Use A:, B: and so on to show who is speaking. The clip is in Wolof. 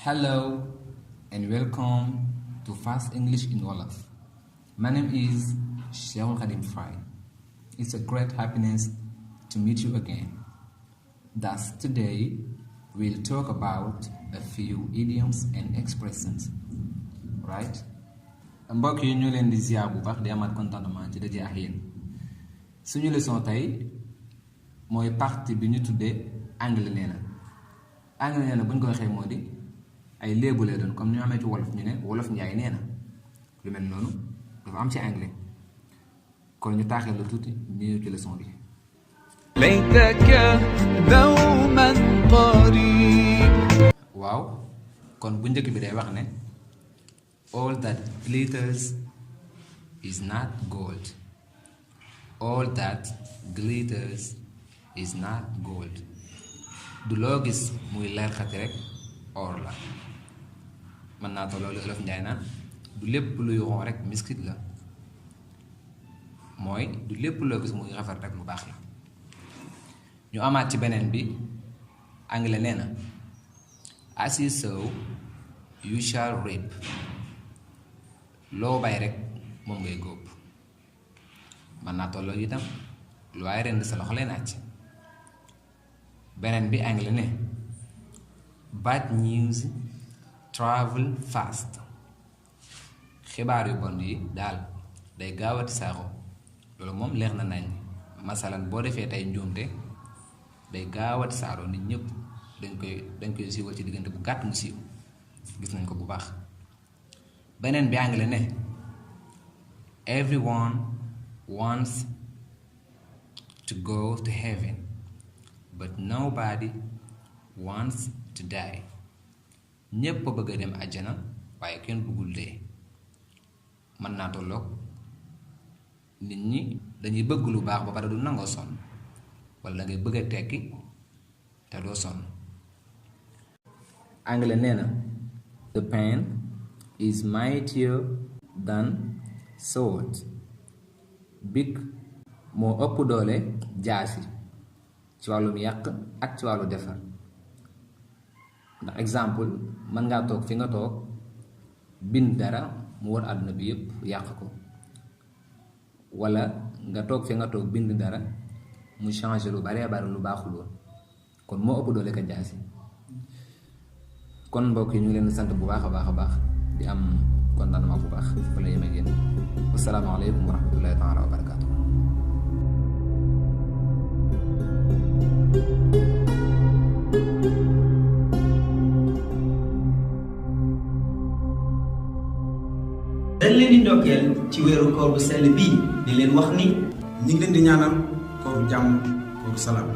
A: Hello and welcome to Fast English in Wolof. My name is Khadim Fry. It's a great happiness to meet you again. Thus today we'll talk about a few idioms and expressions. Right? Mbokk yi ñu leen di ziar bu baax di amaat contentement ci daje ak yéen. Suñu leçon tey mooy partie bi ñu tuddee anglais Nèna. Anglais Nèna bu ñu ko waxee moo di ay léebu lay doon comme ni ñu amee ci wolof ñu ne wolof njaay nee na lu mel noonu dafa am ci anglais kon ñu taaxee la tuuti ñu ñëw ci leçon bi. waaw kon bu njëkk bi day wax ne all that glitters is not gold. All that glitters is not gold. Du loo gis muy leer xati rek or la. mën naa tolloo lu olof njaay naan du lépp luy ron rek miskit la mooy du lépp loo gis muy rafet rek lu baax la. ñu amaat ci beneen bi anglais nee na as you sow you shall reap. loo bay rek moom ngay góob. mën naa tolloo itam lu waaye rend sa loxo lay naaj. beneen bi anglais ne bad news travel fast. xibaar yu bon yi daal day gaawati saako loolu moom leer na nañ. masalan boo defee tey njuumte day gaawati saaro nit ñëpp dañ koy siiwal ci diggante bu gàtt mu siiw gis nañ ko bu baax. beneen bi anglais ne everyone wants to go to heaven but nobody wants to die. ñépp a bëgg a dem àjjana waaye kenn bëggul dee. mën naa tolloog nit ñi dañuy bëgg lu baax ba pare du nangoo sonn wala da ngay bëgg a tekki te doo sonn. anglais nee na the pen is mightier than sword. big moo ëpp doole jaasi ci wàllum yàq ak ci wàllu defar. ndax exemple mën ngaa toog fi nga toog bind dara mu war àdduna bi yépp yàq ko wala nga toog fi nga toog bind dara mu changer lu baree bari lu baaxul woon kon moo ëpp doole ka jaasi. kon mbokk yi ñu ngi leen di sant bu baax a baax a baax di am contentement bu baax fa la yem ak yéen. Asalaamaaleykum wa rahmatullahi taala wa barakaatu.
B: dañ leen di ndokkeel ci weeru koor bu sell bii di leen wax ni
C: ñi ngi leen di ñaanal kooru jàmm kooru salaam.